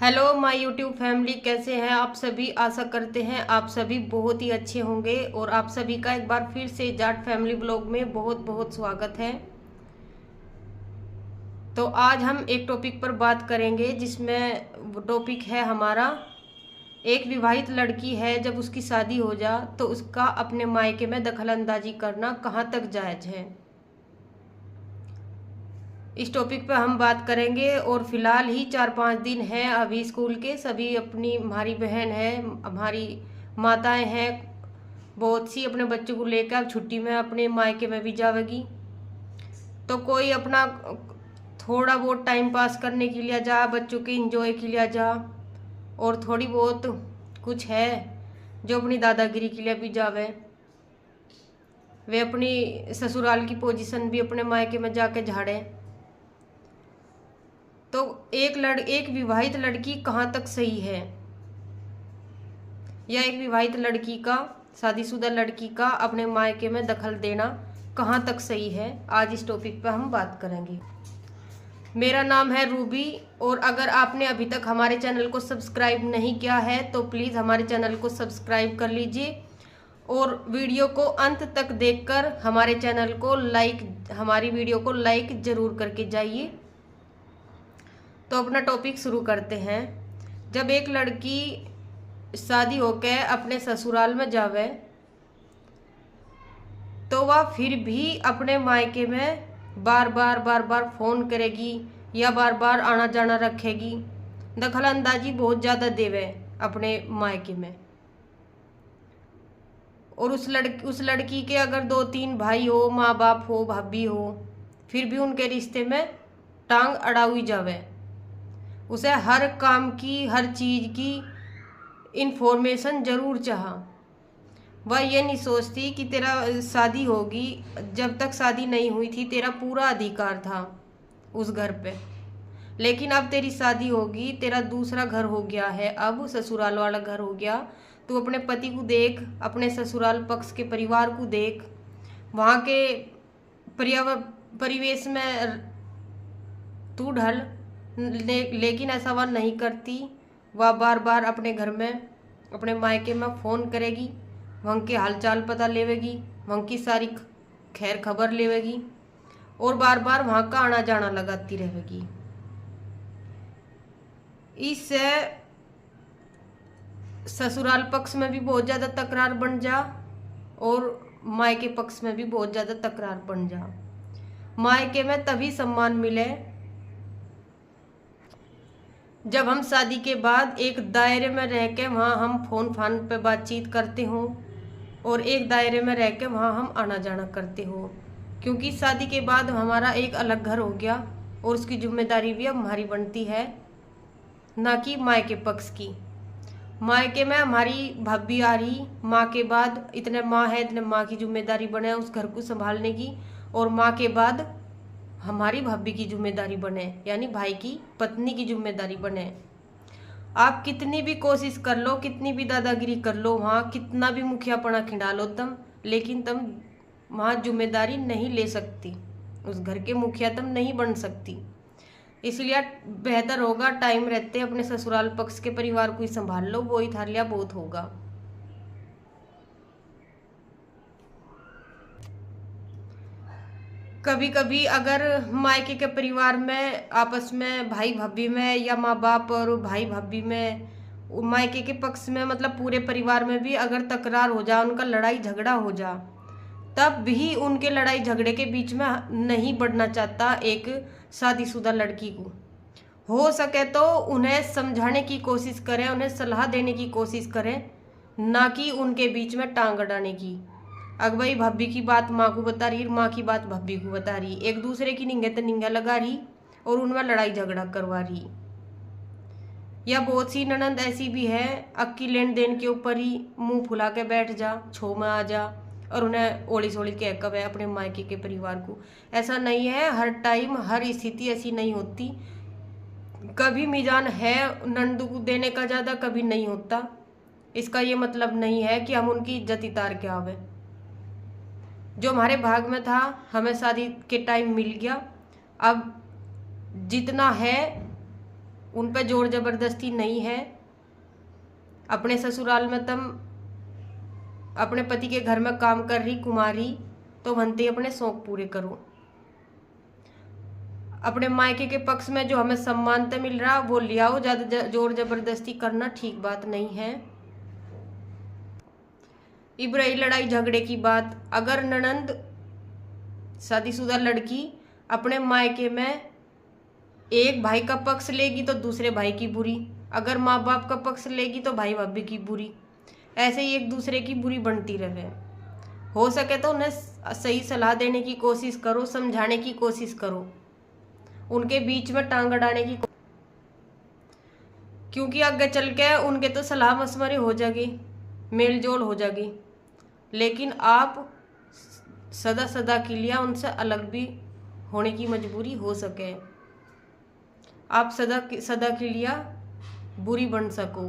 Hello my YouTube family, कैसे हैं आप सभी। आशा करते हैं आप सभी बहुत ही अच्छे होंगे और आप सभी का एक बार फिर से जाट फैमिली ब्लॉग में बहुत बहुत स्वागत है। तो आज हम एक टॉपिक पर बात करेंगे जिसमें टॉपिक है हमारा, एक विवाहित लड़की है जब उसकी शादी हो जा तो उसका अपने मायके में दखलंदाजी करना कहाँ तक जायज़ है। इस टॉपिक पर हम बात करेंगे। और फिलहाल ही 4-5 दिन है अभी स्कूल के, सभी अपनी हमारी बहन है, हमारी माताएं हैं, बहुत सी अपने बच्चों को लेकर अब छुट्टी में अपने मायके में भी जावेगी। तो कोई अपना थोड़ा बहुत टाइम पास करने के लिए जा, बच्चों के इंजॉय के लिए जा, और थोड़ी बहुत कुछ है जो अपनी दादागिरी के लिए भी जावे। वे अपनी ससुराल की पोजीशन भी अपने मायके में जाके झाड़े। तो एक विवाहित लड़की कहाँ तक सही है, या एक विवाहित लड़की का, शादीशुदा लड़की का अपने मायके में दखल देना कहाँ तक सही है, आज इस टॉपिक पर हम बात करेंगे। मेरा नाम है रूबी, और अगर आपने अभी तक हमारे चैनल को सब्सक्राइब नहीं किया है तो प्लीज़ हमारे चैनल को सब्सक्राइब कर लीजिए और वीडियो को अंत तक देखकर हमारे चैनल को हमारी वीडियो को लाइक ज़रूर करके जाइए। तो अपना टॉपिक शुरू करते हैं। जब एक लड़की शादी होकर अपने ससुराल में जावे तो वह फिर भी अपने मायके में बार बार फ़ोन करेगी या बार बार आना जाना रखेगी, दखलंदाजी बहुत ज़्यादा देवे अपने मायके में। और उस लड़की के अगर 2-3 भाई हो, माँ बाप हो, भाभी हो, फिर भी उनके रिश्ते में टांग अड़ाई जावे। उसे हर काम की, हर चीज़ की इन्फॉर्मेशन ज़रूर चाहा। वह ये नहीं सोचती कि तेरा शादी होगी, जब तक शादी नहीं हुई थी तेरा पूरा अधिकार था उस घर पे, लेकिन अब तेरी शादी होगी, तेरा दूसरा घर हो गया है, अब ससुराल वाला घर हो गया। तू अपने पति को देख, अपने ससुराल पक्ष के परिवार को देख, वहाँ के परिवेश में तू ढल। लेकिन ऐसा वह नहीं करती। वह बार बार अपने घर में, अपने मायके में फ़ोन करेगी, वहाँ के हालचाल पता लेवेगी, वहाँ की सारी खैर खबर लेवेगी, और बार बार वहाँ का आना जाना लगाती रहेगी। इससे ससुराल पक्ष में भी बहुत ज़्यादा तकरार बन जा और मायके पक्ष में भी बहुत ज़्यादा तकरार बन जा। मायके में तभी सम्मान मिले जब हम शादी के बाद एक दायरे में रह के वहाँ हम फ़ोन फान पे बातचीत करते हों, और एक दायरे में रह के वहाँ हम आना जाना करते हो। क्योंकि शादी के बाद हमारा एक अलग घर हो गया और उसकी जिम्मेदारी भी अब हमारी बनती है, ना कि मायके पक्ष की। मायके में हमारी भाभी आ रही, माँ के बाद इतने माँ है, इतने माँ की जिम्मेदारी बने उस घर को संभालने की, और माँ के बाद हमारी भाभी की जिम्मेदारी बने, यानी भाई की पत्नी की जिम्मेदारी बने। आप कितनी भी कोशिश कर लो, कितनी भी दादागिरी कर लो, वहाँ कितना भी मुखियापना खिंडा लो तुम, लेकिन तुम वहाँ जिम्मेदारी नहीं ले सकती, उस घर के मुखिया तुम नहीं बन सकती। इसलिए बेहतर होगा टाइम रहते अपने ससुराल पक्ष के परिवार को ही संभाल लो, वो ही थारे लिया बहुत होगा। कभी कभी अगर मायके के परिवार में आपस में भाई भाभी में, या माँ बाप और भाई भाभी में, मायके के पक्ष में, मतलब पूरे परिवार में भी अगर तकरार हो जा, उनका लड़ाई झगड़ा हो जा, तब भी उनके लड़ाई झगड़े के बीच में नहीं बढ़ना चाहता एक शादीशुदा लड़की को। हो सके तो उन्हें समझाने की कोशिश करें, उन्हें सलाह देने की कोशिश करें, ना कि उनके बीच में टांग अड़ाने की। अगर भाई भाभी की बात माँ को बता रही, माँ की बात भाभी को बता रही, एक दूसरे की निंगे तो निंगा लगा रही और उनमें लड़ाई झगड़ा करवा रही। या बहुत सी ननंद ऐसी भी है, अक्की लेन देन के ऊपर ही मुंह फुला के बैठ जा, छो में आ जा, और उन्हें ओली सोली कह कब है अपने मायके के परिवार को। ऐसा नहीं है, हर टाइम हर स्थिति ऐसी नहीं होती। कभी मीजान है नंदू को देने का ज़्यादा, कभी नहीं होता। इसका ये मतलब नहीं है कि हम उनकी इज्जत उतार के आवे। जो हमारे भाग में था हमें शादी के टाइम मिल गया, अब जितना है उन पे जोर जबरदस्ती नहीं है। अपने ससुराल में तुम अपने पति के घर में काम कर रही कुमारी, तो बनते अपने शौक पूरे करो। अपने मायके के पक्ष में जो हमें सम्मान तो मिल रहा वो ले आओ, ज्यादा जोर जबरदस्ती करना ठीक बात नहीं है। इब रही लड़ाई झगड़े की बात, अगर ननंद शादीशुदा लड़की अपने मायके में एक भाई का पक्ष लेगी तो दूसरे भाई की बुरी, अगर माँ बाप का पक्ष लेगी तो भाई भाभी की बुरी, ऐसे ही एक दूसरे की बुरी बनती रहे। हो सके तो उन्हें सही सलाह देने की कोशिश करो, समझाने की कोशिश करो, उनके बीच में टांग अड़ाने की, क्योंकि आगे चल के उनके तो सलाह मशवरे हो जाएगी, मेल जोल हो जाएगी, लेकिन आप सदा सदा के लिए उनसे अलग भी होने की मजबूरी हो सके, आप सदा के लिए बुरी बन सको।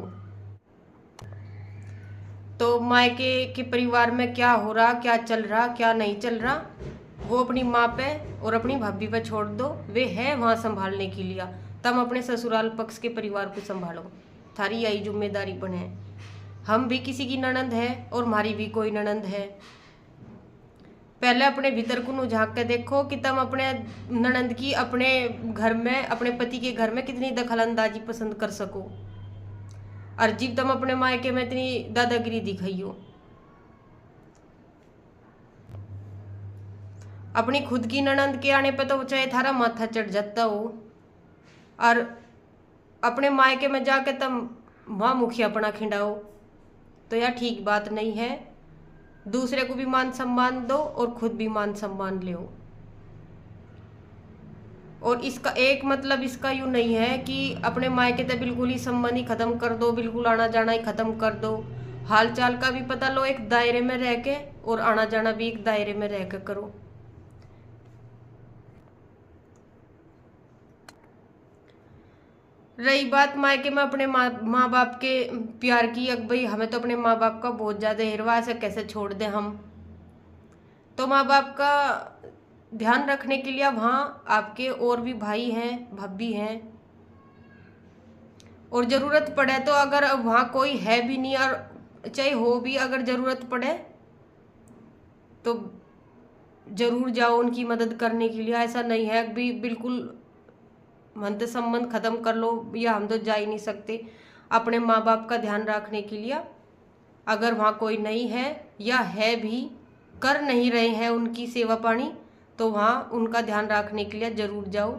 तो मायके के परिवार में क्या हो रहा, क्या चल रहा, क्या नहीं चल रहा, वो अपनी माँ पे और अपनी भाभी पे छोड़ दो, वे है वहाँ संभालने के लिए। तब अपने ससुराल पक्ष के परिवार को संभालो, थारी यही जिम्मेदारी बने। हम भी किसी की ननंद है और हमारी भी कोई ननंद है। पहले अपने भीतर को झांक के देखो कि तुम अपने ननंद की अपने घर में, अपने पति के घर में कितनी दखलंदाजी पसंद कर सको, और जीव तुम अपने मायके में इतनी दादागिरी दिखाई हो। अपनी खुद की ननंद के आने पे तो चाहे थारा माथा चढ़ जाता हो, और अपने मायके में जाके तुम वहाँ मुखियापना खिंडाओ, तो यह ठीक बात नहीं है। दूसरे को भी मान सम्मान दो और खुद भी मान सम्मान लो। और इसका एक मतलब इसका यूँ नहीं है कि अपने मायके से बिल्कुल ही संबंध ही खत्म कर दो, बिल्कुल आना जाना ही खत्म कर दो। हाल चाल का भी पता लो एक दायरे में रह के, और आना जाना भी एक दायरे में रह के करो। रही बात मायके में अपने माँ बाप के प्यार की, अब भाई हमें तो अपने माँ बाप का बहुत ज़्यादा हिरवा, ऐसे कैसे छोड़ दें हम। तो माँ बाप का ध्यान रखने के लिए वहाँ आपके और भी भाई हैं, भाभी हैं, और ज़रूरत पड़े तो अगर वहाँ कोई है भी नहीं, और चाहे हो भी, अगर ज़रूरत पड़े तो ज़रूर जाओ उनकी मदद करने के लिए। ऐसा नहीं है भी बिल्कुल मन से संबंध खत्म कर लो या हम तो जा ही नहीं सकते। अपने माँ बाप का ध्यान रखने के लिए अगर वहाँ कोई नहीं है, या है भी कर नहीं रहे हैं उनकी सेवा पानी, तो वहाँ उनका ध्यान रखने के लिए ज़रूर जाओ,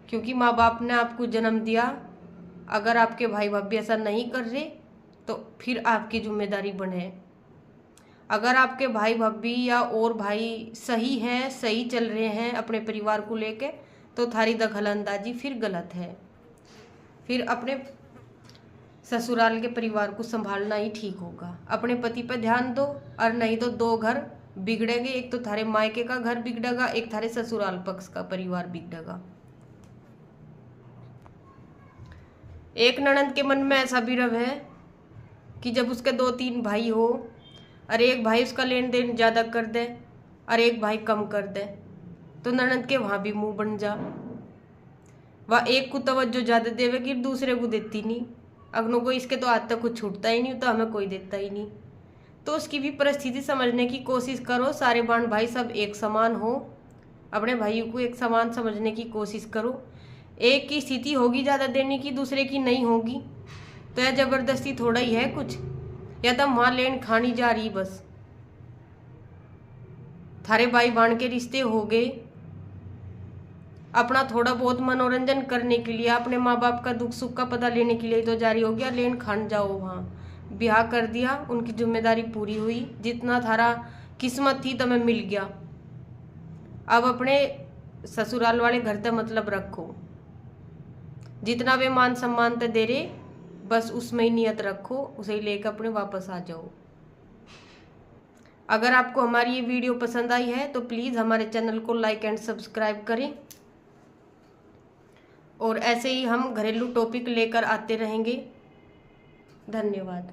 क्योंकि माँ बाप ने आपको जन्म दिया। अगर आपके भाई भाभी ऐसा नहीं कर रहे तो फिर आपकी जिम्मेदारी बने। अगर आपके भाई भाभी या और भाई सही हैं, सही चल रहे हैं अपने परिवार को लेके, तो थारी दखलंदाजी फिर गलत है। फिर अपने ससुराल के परिवार को संभालना ही ठीक होगा। अपने पति पर ध्यान दो, और नहीं तो दो घर बिगड़ेंगे, एक तो थारे मायके का घर बिगड़ेगा, एक थारे ससुराल पक्ष का परिवार बिगड़ेगा। एक ननंद के मन में ऐसा भी रव है कि जब उसके 2-3 भाई हो, और एक भाई उसका लेन देन ज़्यादा कर दे और एक भाई कम कर दे, तो ननंद के वहाँ भी मुंह बन जा। वह एक को तवज्जो ज़्यादा देवेगी, दूसरे को देती नहीं। अगनों को इसके तो आज तक कुछ छूटता ही नहीं, तो हमें कोई देता ही नहीं। तो उसकी भी परिस्थिति समझने की कोशिश करो। सारे बहन भाई सब एक समान हो, अपने भाइयों को एक समान समझने की कोशिश करो। एक की स्थिति होगी ज़्यादा देने की, दूसरे की नहीं होगी, तो यह ज़बरदस्ती थोड़ा ही है कुछ, या तो वहाँ लेन खानी जा रही बस। थारे भाई बहन के रिश्ते हो गए, अपना थोड़ा बहुत मनोरंजन करने के लिए, अपने माँ बाप का दुख सुख का पता लेने के लिए तो जारी हो गया, लेन खान जाओ वहाँ। ब्याह कर दिया, उनकी जिम्मेदारी पूरी हुई, जितना थारा किस्मत थी तुम्हें मिल गया। अब अपने ससुराल वाले घर तक मतलब रखो, जितना वे मान सम्मान ते दे रहे बस उसमें ही नियत रखो, उसे ही लेकर अपने वापस आ जाओ। अगर आपको हमारी ये वीडियो पसंद आई है तो प्लीज़ हमारे चैनल को लाइक एंड सब्सक्राइब करें, और ऐसे ही हम घरेलू टॉपिक लेकर आते रहेंगे। धन्यवाद।